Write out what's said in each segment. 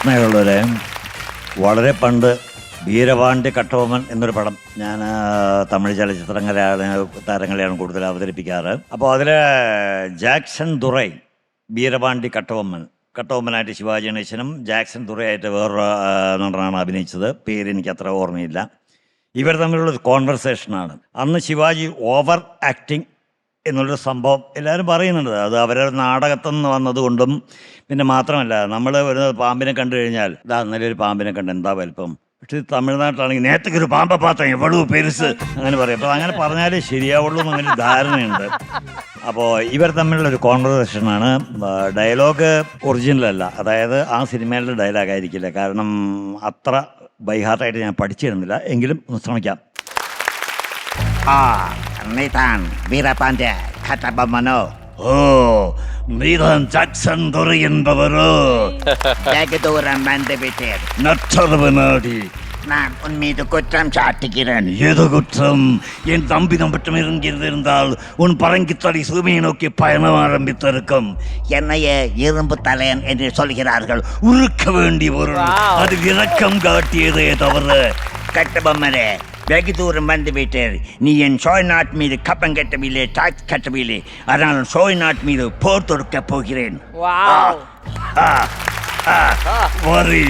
സ്നേഹമുള്ളവരെ, വളരെ പണ്ട് വീരപാണ്ഡ്യ കട്ടബൊമ്മൻ എന്നൊരു പടം ഞാൻ തമിഴ് താരങ്ങളെയാണ് കൂടുതൽ അവതരിപ്പിക്കാറ്. അപ്പോൾ അതിൽ ജാക്സൺ ദുറൈ വീരപാണ്ഡ്യ കട്ടബൊമ്മനായിട്ട് ശിവാജി ഗണേശനും ജാക്സൺ ദുറൈയായിട്ട് വേറൊരു നടനാണ് അഭിനയിച്ചത്. പേര് എനിക്ക് അത്ര ഓർമ്മയില്ല. ഇവർ തമ്മിലുള്ളൊരു കോൺവെർസേഷനാണ്. അന്ന് ശിവാജി ഓവർ ആക്ടിങ് എന്നുള്ളൊരു സംഭവം എല്ലാവരും പറയുന്നുണ്ട്. അത് അവരുടെ നാടകത്തിൽ നിന്ന് വന്നതുകൊണ്ടും പിന്നെ മാത്രമല്ല, നമ്മൾ ഒരു പാമ്പിനെ കണ്ടു കഴിഞ്ഞാൽ ഇതാ നല്ലൊരു പാമ്പിനെ കണ്ട് എന്താ വലിപ്പം, പക്ഷേ തമിഴ്നാട്ടിലാണെങ്കിൽ നേരത്തെ ഒരു പാമ്പ പാത്രം എவ்வளவு പെരുസ് അങ്ങനെ പറയും. അപ്പോൾ അങ്ങനെ പറഞ്ഞാലേ ശരിയാവുള്ളൂ എന്നൊരു ധാരണയുണ്ട്. അപ്പോൾ ഇവർ തമ്മിലുള്ളൊരു കോൺവെർസേഷനാണ്. ഡയലോഗ് ഒറിജിനലല്ല, അതായത് ആ സിനിമയിലെ ഡയലോഗ് ആയിരിക്കില്ല. കാരണം അത്ര ബൈഹാർട്ടായിട്ട് ഞാൻ പഠിച്ചിരുന്നില്ല. എങ്കിലും ഒന്ന് ശ്രമിക്കാം. നീതാൻ വീരപാണ്ഡ്യ കട്ടബൊമ്മനോ? ஓ, நீதான் ஜாக்சன் துரை என்பவரோ? வெகு தூரம் வந்து விட்டேன். நற்றரவு நாடி நான் உன் மீது குற்றம் சாட்டுகிறேன். ஏதோ குற்றம்? என் தம்பிதம் மட்டும் இருந்தால் உன் பரங்கித்தலை சூமையை நோக்கி பயணம் ஆரம்பித்திருக்கும். என்னையே இரும்பு தலையன் என்று சொல்கிறார்கள். உருக்க வேண்டிய ஒரு அது இரக்கம் காட்டியதே தவிர. கட்டபொம்மனே, வெகு தூரம் வந்து விட்டேன். நீ என் சோய் நாட் மீது கப்பம் கட்டவில்லை, டாக்ஸ் கட்டவில்லை. அதனால் சோய் நாட் மீது போர் தொடுக்க போகிறேன். வரி,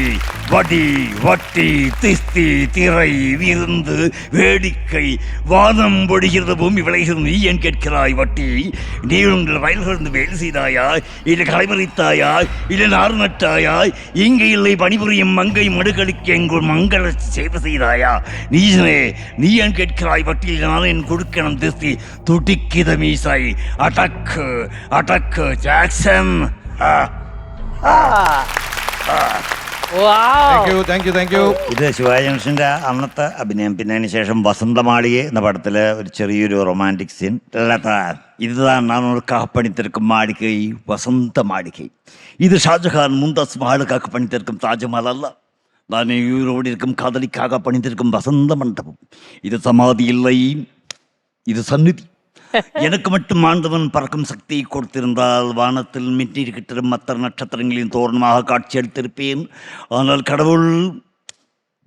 வடி, வட்டி, திஸ்தி, திரை, விருந்து, வேடிக்கை, வாதம் பொடிகிறது, பூமி விளைகிறது. நீ ஏன் கேட்கிறாய் வட்டி? நீ உங்கள் வயல்களிருந்து வேலை செய்தாயா, இல்லை களைமறித்தாயா, இல்லை நாறு நட்டாயா? இங்கே இல்லை பணிபுரியும் மங்கை மடுகளுக்கு எங்கள் மங்கள சேவை செய்தாயா? நீ ஏன் கேட்கிறாய் வட்டி? நான் என் கொடுக்கணும் திஸ்தி துடிக்கித மீசாய். அடக்கு அடக்கு ஜாக்சன். Thank you. ഇത് ശിവാജി ഗണേശന്റെ അന്നത്തെ അഭിനയം. പിന്നെ അതിന് ശേഷം വസന്തമാളികை എന്ന പടത്തില് ഒരു ചെറിയൊരു റൊമാൻറ്റിക് സീൻ. இதுதான் நான் உனக்காக பணித்திருக்கும் மாளிகை, வசந்த மாளிகை. இது ஷாஜஹான் மும்தாஸ் மஹாலுக்காக பணித்திருக்கும் தாஜ்மஹால் அல்ல. நான் உயிரோடு இருக்கும் காதலிக்காக பணித்திருக்கும் வசந்த மண்டபம். இது சமாதி இல்லை, இது சந்நிதி. எனக்கு மட்டும் ஆண்டவன் பறக்கும் சக்தியை கொடுத்திருந்தால் வானத்தில் மின்னிருக்கிற மற்ற நட்சத்திரங்களின் தோரணமாக காட்சியளித்திருப்பேன். ஆனால் கடவுள்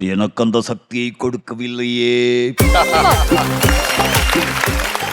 எனக்கு அந்த சக்தியை கொடுக்கவில்லையே.